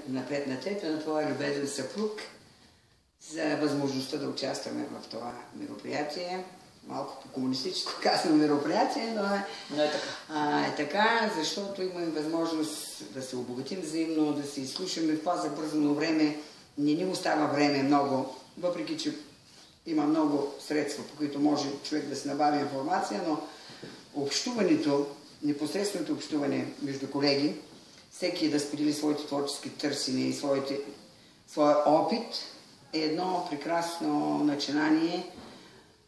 напред на твоя любезен съпруг за възможността да участваме в това мероприятие. Малко по-комунистическо казано мероприятие, но е така, защото имаме възможност да се обогатим взаимно, да се изслушаме в това забързано време. Не ни остава време много, въпреки че има много средства, по които може човек да се набави информация, но общуването, непосредственото общуване между колеги, всеки да сподели своите творчески търсения и своя опит, е едно прекрасно начинание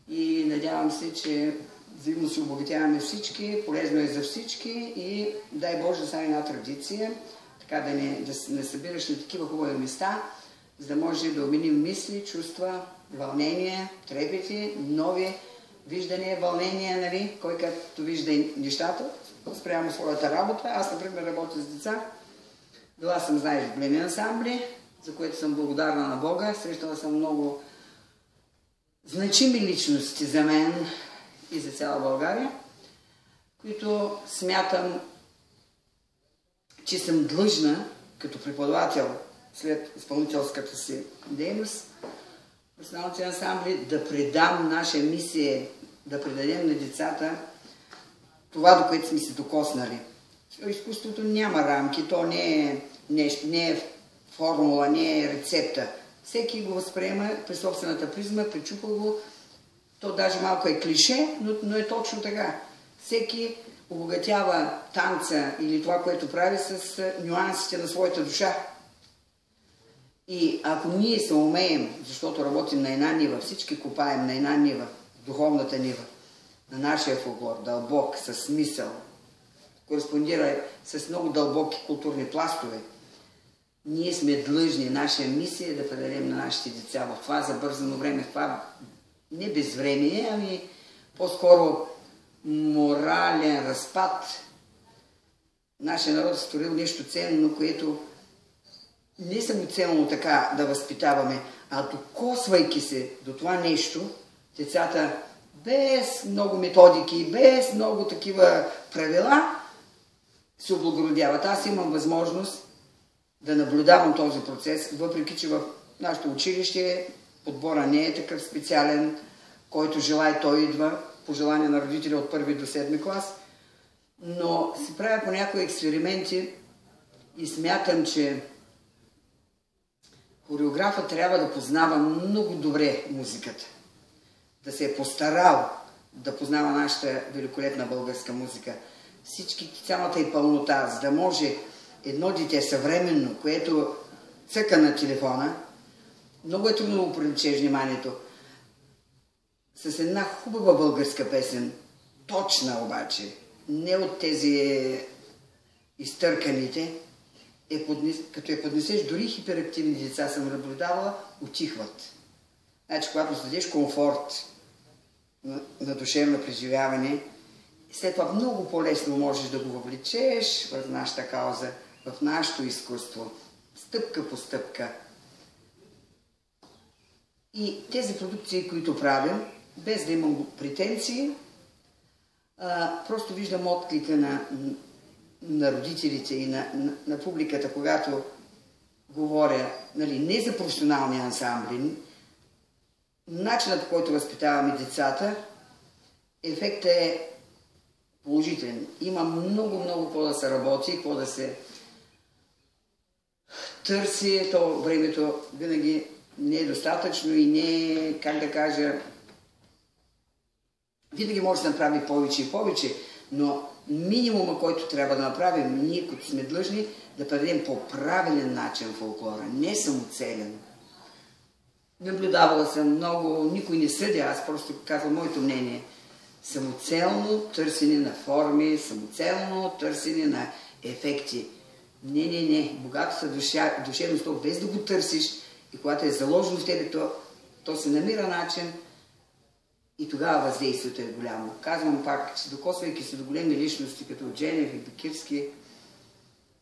и надявам се, че взаимно се обогатяваме всички, полезно е за всички и дай Боже да стане една традиция, така да не събираш на такива хубави места, за да може да обменим мисли, чувства, вълнения, трепети, нови виждания, вълнения, нали? Кой както вижда нещата, спрямо своята работа. Аз, например, работя с деца. Била съм, знаеш, в големи ансамбли, за което съм благодарна на Бога. Срещала съм много значими личности за мен и за цяла България, които смятам, че съм длъжна, като преподавател, след изпълнителската си дейност, професионалните ансамбли, да предам наша мисия, да предадем на децата това, до което сме се докоснали. Изкуството няма рамки, то не е формула, не е рецепта. Всеки го възприема през собствената призма, пречупа го. То даже малко е клише, но е точно така. Всеки обогатява танца или това, което прави, с нюансите на своята душа. И ако ние се умеем, защото работим на една нива, всички копаем на една нива, духовната нива, на нашия фолклор, дълбок, със смисъл, кореспондира с много дълбоки културни пластове, ние сме длъжни, наша мисия е да предадем на нашите деца в това забързано време, в това не безвремие, ами по-скоро морален разпад. Нашия народ е створил нещо ценно, което не е самоцелно така да възпитаваме, а докосвайки се до това нещо, децата без много методики, без много такива правила, се облагородяват. Аз имам възможност да наблюдавам този процес, въпреки че в нашето училище подбора не е такъв специален, който желае, той идва по желание на родители от 1 до 7 клас, но се правя по някои експерименти и смятам, че хореографът трябва да познава много добре музиката, да се е постарал да познава нашата великолепна българска музика. Цялата и пълнота, за да може едно дете съвременно, което цъка на телефона, много е трудно да му привлечеш вниманието. С една хубава българска песен, точна обаче, не от тези изтърканите, като я поднесеш, дори хиперактивни деца съм наблюдавала, утихват. Значи, когато създадеш комфорт на душевно преживяване, след това много по-лесно можеш да го въвлечеш в нашата кауза, в нашето изкуство, стъпка по стъпка. И тези продукции, които правим, без да имам претенции, просто виждам отклика на родителите и на публиката, когато говоря, нали, не за професионални ансамбли, начинът, по който възпитаваме децата, ефектът е положителен. Има много какво да се работи, какво да се търси. То времето винаги не е достатъчно и не е, как да кажа, винаги може да направи повече и повече, но минимума, който трябва да направим, ние, като сме длъжни, да предадем по правилен начин фолклора, не самоцелен. Наблюдавала съм много, никой не съдя, аз просто казвам моето мнение. Самоцелно търсене на форми, самоцелно търсене на ефекти. Не. Богато душевността, без да го търсиш и когато е заложено в тебе, то се намира начин и тогава въздействието е голямо. Казвам пак, че докосвайки се до големи личности, като Дженев и Бекирски,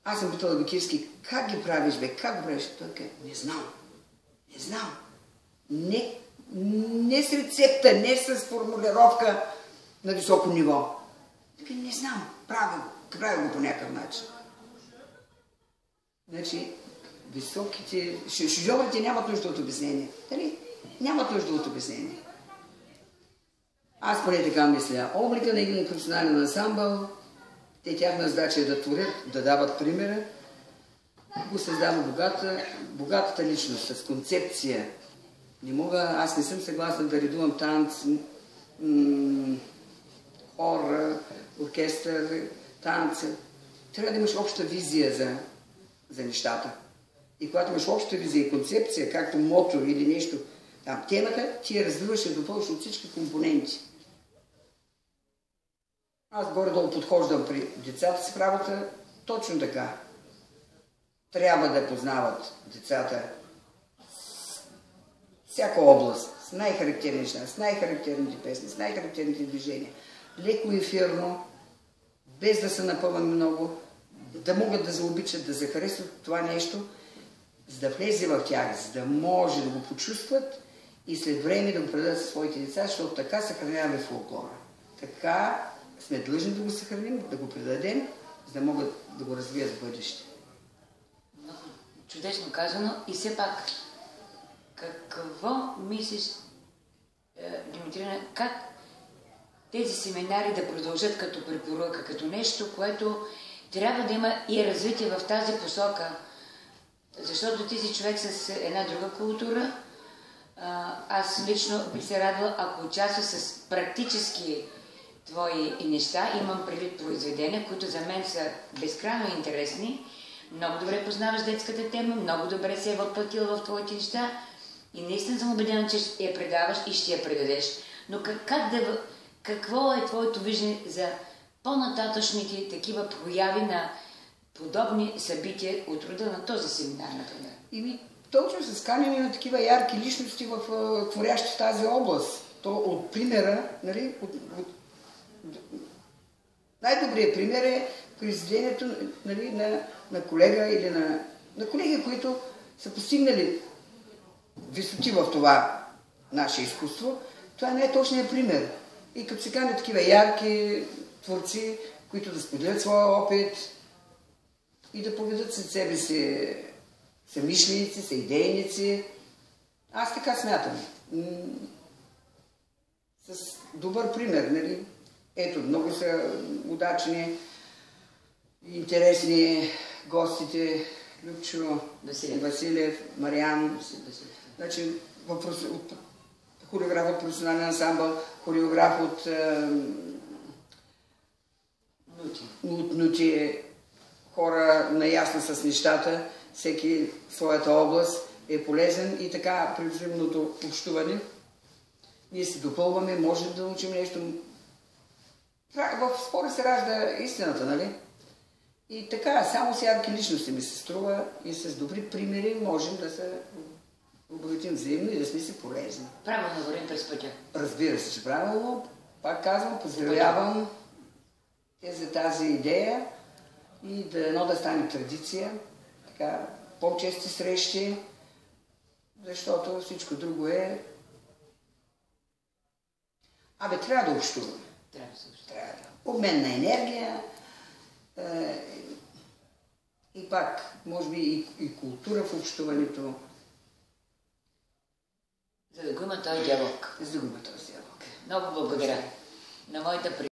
аз съм питала Бекирски, как ги правиш, бе, как го правиш? Той казва, не знам. Не с рецепта, не с формулировка на високо ниво. Не знам, правя го по някакъв начин. Значи, високите... Шофьорите нямат нужда от обяснение. Дали? Нямат нужда от обяснение. Аз поне така мисля. Облика на един професионален ансамбъл, тяхна задача е да творят, да дават примера, го създава богатата личност с концепция. Аз не съм съгласна да редувам танц, хор, оркестър, танца. Трябва да имаш обща визия за нещата. И когато имаш обща визия и концепция, както мото или нещо, там темата, ти я развиваш и допълваш от всички компоненти. Аз горе-долу подхождам при децата си в работа точно така. Трябва да познават децата всяка област, с най-характерни неща, с най-характерните песни, с най-характерните движения. Леко ефирно, без да се напъваме много, да могат да заобичат, да захаресват това нещо, за да влезе в тях, за да може да го почувстват и след време да го предадат със своите деца, защото така съхраняваме фолклора. Така сме длъжни да го съхраним, да го предадем, за да могат да го развият в бъдеще. Много чудесно казано. И все пак, какво мислиш, Димитрина, как тези семинари да продължат като препоръка, като нещо, което трябва да има и развитие в тази посока? Защото ти си човек с една друга култура. Аз лично би се радвала, ако участваш с практически твои неща. Имам предвид произведения, които за мен са безкрайно интересни. Много добре познаваш детската тема, много добре се е въплатила в твоите неща и наистина съм убедена, че я предаваш и ще я предадеш. Но какво е твоето виждане за по-нататъчните такива прояви на подобни събития от рода на този семинар, например? И точно с канени на такива ярки личности в творящи в тази област. То от примера, нали, най-добрият пример е произведението, нали, на колега или на колеги, които са постигнали висоти в това наше изкуство. Това не е точният пример. И като се канят такива ярки творци, които да споделят своя опит и да поведат след себе си съмишленици, съидейници. Аз така смятам. С добър пример, нали? Ето, много са удачни, интересни гостите, Любчо, Василев, Мариан, значи, хореограф от професионален ансамбъл, хореограф от Нути, хора наясно с нещата, всеки в своята област е полезен и така при взаимното общуване ние се допълваме, можем да научим нещо. В спора се ражда истината, нали? И така, само с ярки личности ми се струва и с добри примери можем да се обогатим взаимно и да сме си полезни. Правилно вървим през пътя. Разбира се, че правилно. Пак казвам, поздравявам за тази идея и да стане традиция. Така, по-чести срещи, защото всичко друго е... трябва да общуваме. Трябва да. Обмен на енергия и пак, може би и култура в общуването. За да го има този диалог. За да го има този диалог. Много благодаря на моята